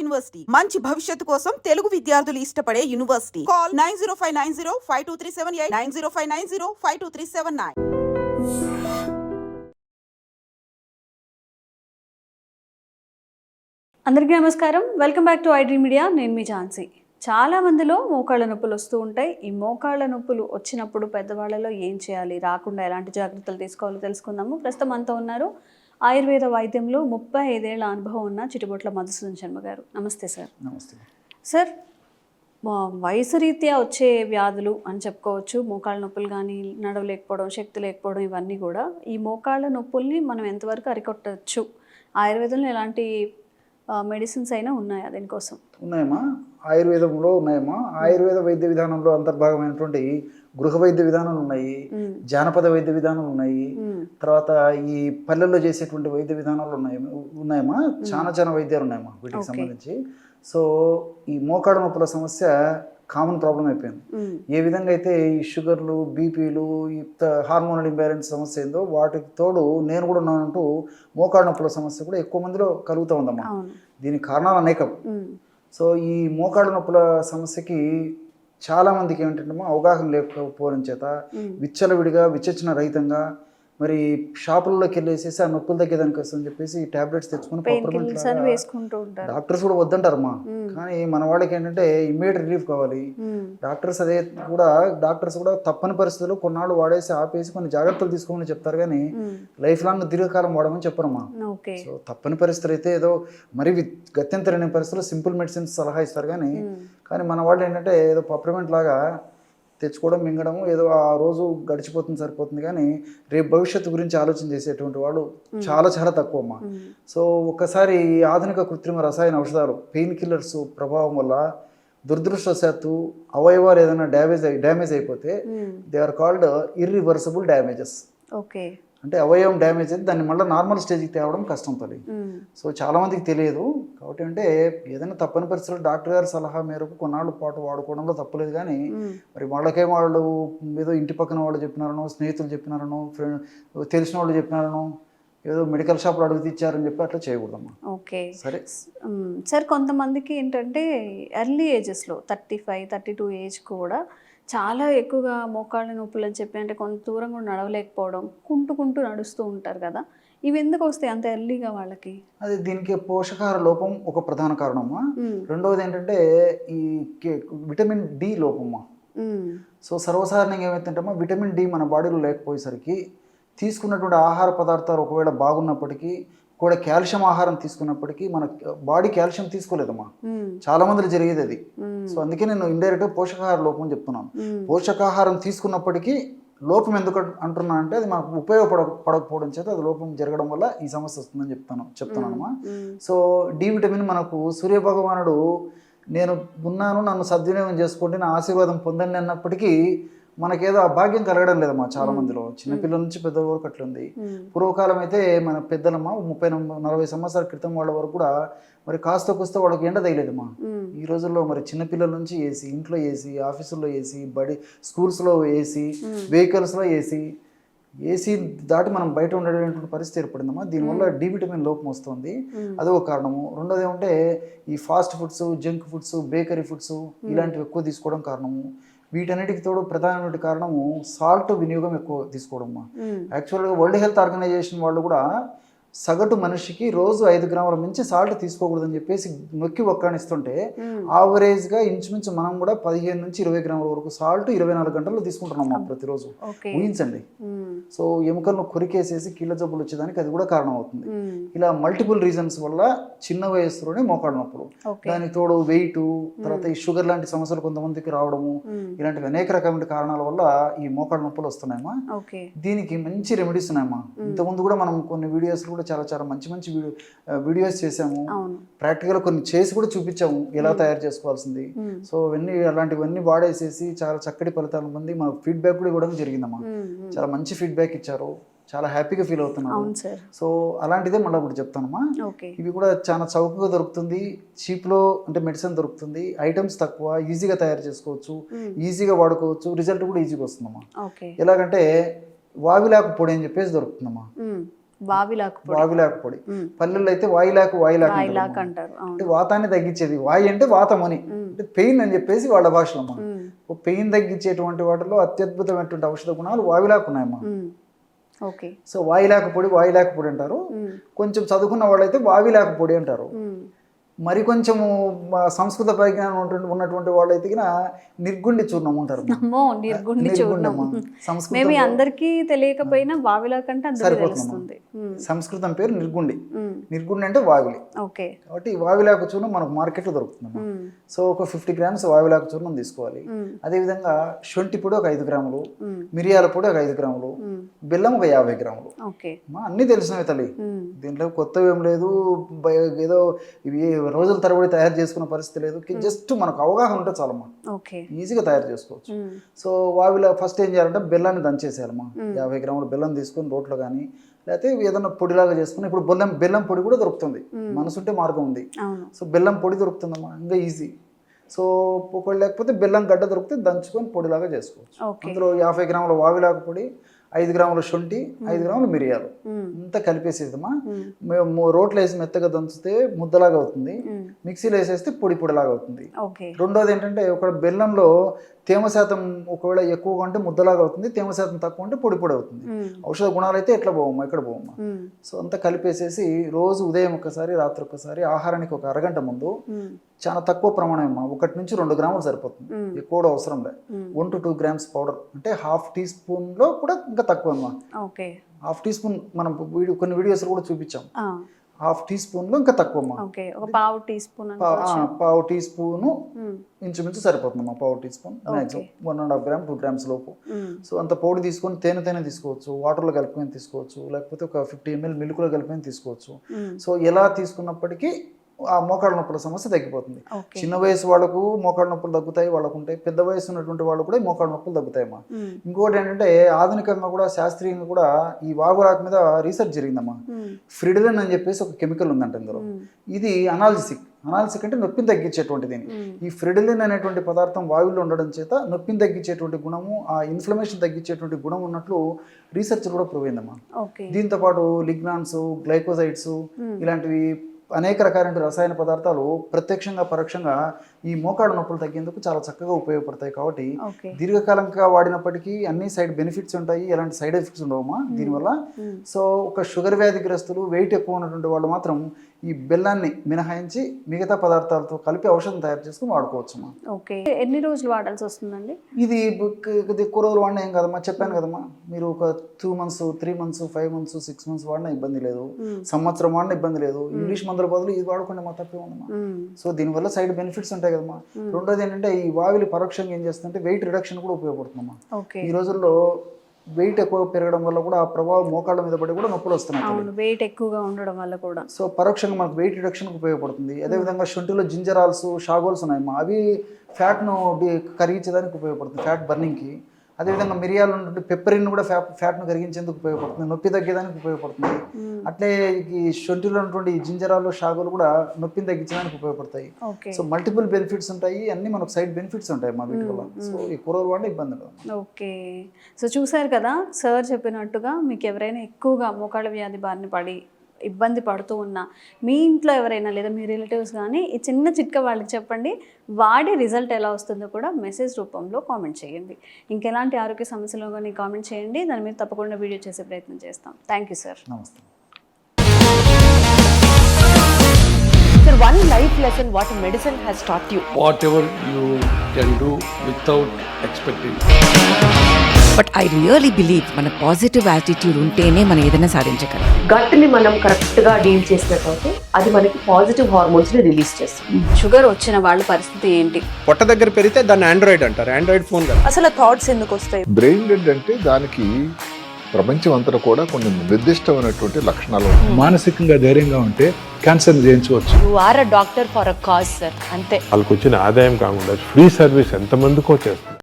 University మంచి భవిష్యత్తు కోసం తెలుగు విద్యార్థులు ఇష్టపడే యూనివర్సిటీ. కాల్ 9059052378 9059052379. అందరికీ నమస్కారం. Welcome back to iDream media. నేను మీ ఝాన్సీ. చాలా మందిలో మోకాళ్ళ నొప్పులు వస్తూ ఉంటాయి. ఈ మోకాళ్ళ నొప్పులు వచ్చినప్పుడు పెద్దవాళ్ళలో ఏం చేయాలి, రాకుండా ఎలాంటి జాగ్రత్తలు తీసుకోవాలో తెలుసుకుందాము. ప్రస్తుతం అంతా ఉన్నారు ఆయుర్వేద వైద్యంలో 35 ఏళ్ల అనుభవం ఉన్న చిటిబొట్ల మధుసూదన్ శర్మ గారు. నమస్తే సార్. నమస్తే సార్, వయసు రీత్యా వచ్చే వ్యాధులు అని చెప్పుకోవచ్చు. మోకాళ్ళ నొప్పులు కానీ, నడవలేకపోవడం, శక్తి లేకపోవడం, ఇవన్నీ కూడా. ఈ మోకాళ్ళ నొప్పుల్ని మనం ఎంతవరకు అరికొట్టచ్చు? ఆయుర్వేదంలో ఎలాంటి మెడిసిన్స్ అయినా ఉన్నాయా దీనికోసం? ఉన్నాయమ్మా, ఆయుర్వేదంలో ఉన్నాయమ్మా. ఆయుర్వేద వైద్య విధానంలో అంతర్భాగమైనటువంటి గృహ వైద్య విధానాలు ఉన్నాయి, జానపద వైద్య విధానాలు ఉన్నాయి, తర్వాత ఈ పల్లెల్లో చేసేటువంటి వైద్య విధానాలు ఉన్నాయమ్మా. చాలా వైద్యాలు ఉన్నాయమ్మా వీటికి సంబంధించి. సో ఈ మోకాళ్ళ నొప్పుల సమస్య కామన్ ప్రాబ్లం అయిపోయింది. ఏ విధంగా అయితే ఈ షుగర్లు, బీపీలు, ఈ హార్మోనల్ ఇంబ్యాలెన్స్ సమస్య ఏందో వాటికి తోడు నేను కూడా ఉన్నానంటూ మోకాళ్ళ నొప్పుల సమస్య కూడా ఎక్కువ మందిలో కలుగుతూ ఉందమ్మా. దీనికి కారణాలు అనేకం. సో ఈ మోకాళ్ళ నొప్పుల సమస్యకి చాలా మందికి ఏమిటంటే అవగాహన లేకపోవడం చేత విచ్చలవిడిగా విచక్షణ రహితంగా మరి షాపుల్లోకి వెళ్ళేసేసి ఆ నొప్పులు తగ్గేదానికి వస్తుందని చెప్పేసి టాబ్లెట్స్ తెచ్చుకుని డాక్టర్స్ కూడా వద్దంటారమ్మా. కానీ మన వాళ్ళకి ఏంటంటే ఇమ్మీడియట్ రిలీఫ్ కావాలి. డాక్టర్స్ కూడా తప్పని పరిస్థితుల్లో కొన్నాళ్ళు వాడేసి ఆపేసి కొన్ని జాగ్రత్తలు తీసుకోమని చెప్తారు, కానీ లైఫ్ లాంగ్ దీర్ఘకాలం వాడమని చెప్పరమ్మా. సో తప్పని పరిస్థితులు అయితే ఏదో మరి గత్యంతరని పరిస్థితుల్లో సింపుల్ మెడిసిన్స్ సలహా ఇస్తారు, కానీ మన వాళ్ళు ఏంటంటే ఏదో పప్రిమెంట్ లాగా తెచ్చుకోవడం, మింగడము, ఏదో ఆ రోజు గడిచిపోతుంది సరిపోతుంది, కానీ రేపు భవిష్యత్తు గురించి ఆలోచన చేసేటువంటి వాళ్ళు చాలా తక్కువ అమ్మా. సో ఒక్కసారి ఆధునిక కృత్రిమ రసాయన ఔషధాలు, పెయిన్ కిల్లర్స్ ప్రభావం వల్ల దురదృష్టవశాత్తు అవయవాలు ఏదైనా డ్యామేజ్ అయిపోతే they are called irreversible damages. Okay, అంటే అవయవం డ్యామేజ్ అయితే దాన్ని మళ్ళీ నార్మల్ స్టేజ్కి తేవడం కష్టం తల్లి. సో చాలా మందికి తెలియదు. కాబట్టి అంటే ఏదైనా తప్పని పరిస్థితుల్లో డాక్టర్ గారి సలహా మేరకు కొన్నాళ్ళు పాటు వాడుకోవడంలో తప్పలేదు, కానీ మరి వాళ్ళకే వాళ్ళు ఏదో ఇంటి పక్కన వాళ్ళు చెప్పినారనో, స్నేహితులు చెప్పినారనో, తెలిసిన వాళ్ళు చెప్పినారనో, ఏదో మెడికల్ షాప్లో అడుగు ఇచ్చారని చెప్పి అట్లా చేయకూడదమ్మా. ఓకే, సరే సార్. కొంతమందికి ఏంటంటే ఎర్లీ ఏజెస్లో 35-32 ఏజ్ కూడా చాలా ఎక్కువగా మోకాళ్ళ నొప్పులు అని చెప్పి, అంటే కొంత దూరం కూడా నడవలేకపోవడం, కుంటూ నడుస్తూ ఉంటారు కదా. ఇవి ఎందుకు వస్తాయి అంత ఎర్లీగా వాళ్ళకి? అది దీనికి పోషకాహార లోపం ఒక ప్రధాన కారణమ్మా. రెండవది ఏంటంటే ఈ విటమిన్ డి లోపమ్మా. సో సర్వసాధారణంగా ఏమైతుందమ్మా, విటమిన్ డి మన బాడీలో లేకపోయేసరికి తీసుకున్నటువంటి ఆహార పదార్థాలు ఒకవేళ బాగున్నప్పటికీ కూడా కాల్షియం ఆహారం తీసుకున్నప్పటికీ మన బాడీ కాల్షియం తీసుకోలేదమ్మా. చాలా మందిలో జరిగేది అది. సో అందుకే నేను ఇండైరెక్ట్గా పోషకాహార లోపం అని చెప్తున్నాను. పోషకాహారం తీసుకున్నప్పటికీ లోపం ఎందుకు అంటున్నా అంటే అది మనకు ఉపయోగపడకపోవడం చేత అది లోపం జరగడం వల్ల ఈ సమస్య వస్తుందని చెప్తున్నానమ్మా. సో డి విటమిన్ మనకు సూర్యభగవానుడు నేను ఉన్నాను, నన్ను సద్వినియోగం చేసుకోండి, నా ఆశీర్వాదం పొందండి అన్నప్పటికీ మనకేదో ఆ భాగ్యం కలగడం లేదమ్మా. చాలా మందిలో చిన్నపిల్లల నుంచి పెద్దల వరకు అట్లుంది. పూర్వకాలం అయితే మన పెద్దలమ్మా 30-40 సంవత్సరాల క్రితం వాళ్ళ వరకు కూడా మరి కాస్త కూస్త వాళ్ళకి ఎండ తగిలేదమ్మా. ఈ రోజుల్లో మరి చిన్నపిల్లల నుంచి ఏసీ, ఇంట్లో ఏసీ, ఆఫీసుల్లో ఏసీ, స్కూల్స్లో ఏసీ, వెహికల్స్లో ఏసీ దాటి మనం బయట ఉండేటువంటి పరిస్థితి ఏర్పడిందమ్మా. దీనివల్ల డి విటమిన్ లోపం వస్తుంది, అదో ఒక కారణము. రెండోది ఏమంటే ఈ fast foods, junk foods, bakery foods ఇలాంటివి ఎక్కువ తీసుకోవడం కారణము. వీటన్నిటికి తోడు ప్రధానమైన కారణము సాల్ట్ వినియోగం ఎక్కువ తీసుకోవడమ్మా. యాక్చువల్గా వరల్డ్ హెల్త్ ఆర్గనైజేషన్ వాళ్ళు కూడా సగటు మనిషికి రోజు 5 గ్రాముల మించి సాల్ట్ తీసుకోకూడదని చెప్పేసి నొక్కి ఒక్కానిస్తుంటే ఆవరేజ్గా ఇంచుమించు మనం కూడా 15-20 గ్రాముల వరకు సాల్ట్ 24 గంటల్లో తీసుకుంటున్నాం ప్రతిరోజు. ఊహించండి. సో ఎముకలను కొరికేసేసి కీళ్ళ జబ్బులు వచ్చేదానికి అది కూడా కారణం అవుతుంది. ఇలా మల్టిపుల్ రీజన్స్ వల్ల చిన్న వయస్సులోనే మోకాళ్ళ నొప్పులు, దానికి తోడు వెయిట్, తర్వాత ఈ షుగర్ లాంటి సమస్యలు కొంతమందికి రావడము, ఇలాంటివి అనేక రకమైన కారణాల వల్ల ఈ మోకాళ్ళ నొప్పులు వస్తున్నాయమ్మా. దీనికి మంచి రెమెడీస్ ఉన్నాయమ్మా. ఇంతకుముందు కూడా మనం కొన్ని వీడియోస్ కూడా చాలా మంచి వీడియోస్ చేసాము. ప్రాక్టికల్ కొన్ని చేసి కూడా చూపించాము ఎలా తయారు చేసుకోవాల్సింది. సో అలాంటివన్నీ వాడేసేసి చాలా చక్కటి ఫలితాలు పొంది మా ఫీడ్బ్యాక్ కూడా ఇవ్వడం జరిగిందమ్మా. చాలా మంచి ఫీడ్బ్యాక్ ఇచ్చారు, చాలా హ్యాపీగా ఫీల్ అవుతున్నాను. సో అలాంటిదే మళ్ళీ ఒకటి చెప్తానమ్మా. ఇవి కూడా చాలా చౌకగా దొరుకుతుంది, చీప్లో అంటే మెడిసిన్ దొరుకుతుంది, ఐటమ్స్ తక్కువ, ఈజీగా తయారు చేసుకోవచ్చు, ఈజీగా వాడుకోవచ్చు, రిజల్ట్ కూడా ఈజీగా వస్తుందమ్మా. ఎలాగంటే వావిలాకు పొడి అని చెప్పేసి దొరుకుతుందమ్మా. వావిలాకు పొడి. వావిలాకు పొడి. పల్లెల్లో అయితే వాయిలాకు వాయిలాకు వాయిలాకు అంటారు. అంటారు. అంటే అవును. వాతాన్ని తగ్గించేది. వాయి అంటే వాతం అని, అంటే పెయిన్ అని చెప్పేసి వాళ్ళ భాషలో అమ్మా. పెయిన్ తగ్గించేటువంటి వాటిలో అత్యద్భుతమైనటువంటి ఔషధ గుణాలు వావిలాకు ఉన్నాయమ్మా. ఓకే. సో వాయిలాకు పొడి అంటారు. కొంచెం చదువుకున్న వాళ్ళైతే వావిలాకు పొడి అంటారు. మరి కొంచెము సంస్కృత పరిజ్ఞానం ఉన్నటువంటి వాళ్ళైతే నిర్గుండి చూర్ణం ఉంటారు. అమ్మో, నిర్గుండి చూర్ణం. మేబీ అందరికీ తెలియకపోయినా వావిలా కంటే అందరికీ తెలుస్తుంది. సంస్కృతం పేరు నిర్గుండి. నిర్గుండి అంటే వావిలి. ఓకే. కాబట్టి వావిలాకు చూర్ణం మనకు మార్కెట్లో దొరుకుతుంది. సో ఒక 50 గ్రామ్స్ వావిలాకు చూర్ణం తీసుకోవాలి. అదేవిధంగా శొంఠి పొడి ఒక 5 గ్రాములు, మిరియాల పొడి ఒక 5 గ్రాములు, బెల్లం ఒక 50 గ్రాములు. అన్ని తెలిసినవి తల్లి, దీంట్లో కొత్తవి ఏం లేదు. ఏదో ఇవి రోజుల తరబడి తయారు చేసుకున్న పరిస్థితి లేదు. జస్ట్ మనకు అవగాహన ఉంటే చాలమ్మా, ఈజీగా తయారు చేసుకోవచ్చు. సో వావిలా ఫస్ట్ ఏం చేయాలంటే బెల్లాన్ని దంచేసేయాలమ్మా. 50 గ్రాముల బెల్లం తీసుకొని రోట్లో కానీ లేకపోతే ఏదైనా పొడిలాగా చేసుకుని, ఇప్పుడు బెల్లం పొడి కూడా దొరుకుతుంది, మనసుంటే మార్గం ఉంది. సో బెల్లం పొడి దొరుకుతుందమ్మా, ఇంకా ఈజీ. సో ఒకవేళ లేకపోతే బెల్లం గడ్డ దొరికితే దంచుకొని పొడిలాగా చేసుకోవచ్చు. అందులో 50 గ్రాముల వావిలాకు పొడి, 5 గ్రాముల శొంఠి, 5 గ్రాముల మిరియాలు అంతా కలిపేసేదమ్మా. మేము రోట్లో వేసి మెత్తగా దంచితే ముద్దలాగా అవుతుంది, మిక్సీలో వేసేస్తే పొడిలాగా అవుతుంది. రెండోది ఏంటంటే ఒక బెల్లంలో తేమ శాతం ఒకవేళ ఎక్కువగా ఉంటే ముద్దలాగా అవుతుంది, తేమ శాతం తక్కువ ఉంటే పొడి అవుతుంది. ఔషధ గుణాలు అయితే ఎట్లా పోవమ్మా, ఇక్కడ పోవమ్మా. సో అంతా కలిపేసేసి రోజు ఉదయం ఒకసారి, రాత్రి ఒకసారి, ఆహారానికి ఒక అరగంట ముందు చాలా తక్కువ ప్రమాణం అమ్మా, 1 నుంచి 2 గ్రాములు సరిపోతుంది, ఎక్కువ కూడా అవసరం లేదు. 1 to 2 grams పౌడర్ అంటే ½ టీ స్పూన్లో కూడా ఇంకా తక్కువ అమ్మా. ½ టీ స్పూన్ మనం కొన్ని వీడియోస్ కూడా చూపించాం. ½ టీ స్పూన్లో ఇంకా తక్కువ అమ్మా. పావు టీ స్పూను ఇంచుమించు సరిపోతుందమ్మా. పావు teaspoon maximum 1.5 gram 2 grams లోపు. సో అంత పౌడర్ తీసుకొని తేనె తీసుకోవచ్చు, వాటర్లో కలుపుకొని తీసుకోవచ్చు, లేకపోతే ఒక 50 ml మిల్క్లో కలుపుకొని తీసుకోవచ్చు. సో ఎలా తీసుకున్నప్పటికీ ఆ మోకాళ్ళ నొప్పుల సమస్య తగ్గిపోతుంది. చిన్న వయసు వాళ్ళకు మోకాళ్ళ నొప్పులు తగ్గుతాయి, వాళ్ళకు ఉంటాయి. పెద్ద వయసు ఉన్నటువంటి వాళ్ళు కూడా మోకాళ్ళ నొప్పులు తగ్గుతాయమ్మా. ఇంకోటి ఏంటంటే ఆధునికంగా కూడా శాస్త్రీయంగా కూడా ఈ వాగులాకు మీద రీసెర్చ్ జరిగిందమ్మా. ఫ్రిడిలిన్ అని చెప్పేసి ఒక కెమికల్ ఉందంట ఇందులో. ఇది అనాల్జిసిక్ అంటే నొప్పిని తగ్గించేటువంటిది. ఈ ఫ్రిడిలిన్ అనేటువంటి పదార్థం వాయువులో ఉండడం చేత నొప్పిని తగ్గించేటువంటి గుణము, ఆ ఇన్ఫ్లమేషన్ తగ్గించేటువంటి గుణం ఉన్నట్లు రీసెర్చ్ కూడా ప్రూవ్ అయిందమ్మా. దీంతో పాటు లిగ్నాన్స్, గ్లైకోసైడ్స్ ఇలాంటివి అనేక రకాలైన రసాయన పదార్థాలు ప్రత్యక్షంగా పరోక్షంగా ఈ మోకాళ్ళ నొప్పులు తగ్గేందుకు చాలా చక్కగా ఉపయోగపడతాయి. కాబట్టి దీర్ఘకాలంగా వాడినప్పటికీ అన్ని సైడ్ బెనిఫిట్స్ ఉంటాయి, ఎలాంటి సైడ్ ఎఫెక్ట్స్ ఉండవమ్మా దీనివల్ల. సో ఒక షుగర్ వ్యాధిగ్రస్తులు, వెయిట్ ఎక్కువ ఉన్నటువంటి వాళ్ళు మాత్రం ఈ బెల్లాన్ని మినహాయించి మిగతా పదార్థాలతో కలిపి ఔషధం తయారు చేసుకుని వాడుకోవచ్చమ్మా. ఎన్ని రోజులు వాడాల్సి వస్తుందండి ఇది? ఎక్కువ రోజులు వాడినా ఏం కదమ్మా, చెప్పాను కదమ్మా. మీరు ఒక 2 months, 3 months, 5 months, 6 months వాడినా ఇబ్బంది లేదు, సంవత్సరం వాడినా ఇబ్బంది లేదు. ఇంగ్లీష్ మందుల బదులు ఇది వాడుకుంటే మా తప్పే ఉందమ్మా. సో దీనివల్ల సైడ్ బెనిఫిట్స్ ఉంటాయి కదమ్మా. రెండోది ఏంటంటే ఈ వావిలి పరోక్షంగా ఏం చేస్తుందంటే వెయిట్ రిడక్షన్ కూడా ఉపయోగపడుతుందమ్మా. ఈ రోజుల్లో వెయిట్ ఎక్కువ పెరగడం వల్ల కూడా ఆ ప్రభావం మోకాళ్ళ మీద పడి కూడా నొప్పులు వస్తున్నాయి, వెయిట్ ఎక్కువగా ఉండడం వల్ల కూడా. సో పరోక్షంగా మనకు వెయిట్ రిడక్షన్కి ఉపయోగపడుతుంది. అదేవిధంగా శొంఠిలో జింజరాల్స్, షాగోల్స్ ఉన్నాయమ్మా, అవి ఫ్యాట్ను కరిగించడానికి ఉపయోగపడుతుంది, ఫ్యాట్ బర్నింగ్కి. అదేవిధంగా మిరియాలు ఉన్నటువంటి పెప్పరిన్ కూడా ఫ్యాట్ను కరిగించేందుకు ఉపయోగపడుతుంది, నొప్పి తగ్గేదానికి ఉపయోగపడుతుంది. అట్లే ఈ శొంఠిలో ఉన్నటువంటి జింజరాలు, షాగోలు కూడా నొప్పిని తగ్గించడానికి ఉపయోగపడతాయి. సో మల్టిపుల్ బెనిఫిట్స్ ఉంటాయి, అన్ని మనకు సైడ్ బెనిఫిట్స్ ఉంటాయి మా వీటి వల్ల. సో ఈ కూరలు వాడిన ఇబ్బంది లేదు. ఓకే. సో చూసారు కదా సార్ చెప్పినట్టుగా, మీకు ఎవరైనా ఎక్కువగా మోకాళ్ళ వ్యాధి బారిన పడి ఇబ్బంది పడుతూ ఉన్నా, మీ ఇంట్లో ఎవరైనా లేదా మీ రిలేటివ్స్ కానీ ఈ చిన్న చిట్కా వాళ్ళకి చెప్పండి, వాడి రిజల్ట్ ఎలా వస్తుందో కూడా మెసేజ్ రూపంలో కామెంట్ చేయండి. ఇంకెలాంటి ఆరోగ్య సమస్యలు కానీ కామెంట్ చేయండి, దాని మీద తప్పకుండా వీడియో చేసే ప్రయత్నం చేస్తాం. Thank you sir. నమస్తే. Sir, one life lesson what medicine has taught you. Whatever you can do without expecting. But I really believe మన పాజిటివ్ యాటిట్యూడ్ ఉంటేనే మనం ఏదైనా సాధించగలం. గట్ ని మనం కరెక్ట్ గా డీల్ చేసినట్లయితే అది మనకి పాజిటివ్ హార్మోన్స్ ని రిలీజ్ చేస్తుంది. షుగర్ వచ్చిన వాళ్ళ పరిస్థితి ఏంటి? పొట్ట దగ్గర పెరిగితే దాన్ని ఆండ్రాయిడ్ అంటారు, ఆండ్రాయిడ్ ఫోన్ కదా. అసలు థాట్స్ ఎందుకు వస్తాయి? బ్రెయిన్ డెడ్ అంటే దానికి ప్రపంచం అంతా కూడా కొన్ని నిర్దిష్టమైనటువంటి లక్షణాలు ఉన్నాయి. మానసికంగా ధైర్యంగా ఉంటే క్యాన్సర్ జయించవచ్చు. You are a doctor for a cause sir, అంతే. వాళ్ళకి వచ్చిన ఆదాయం కాకుండా ఫ్రీ సర్వీస్ ఎంతమందికో చేస్తారు.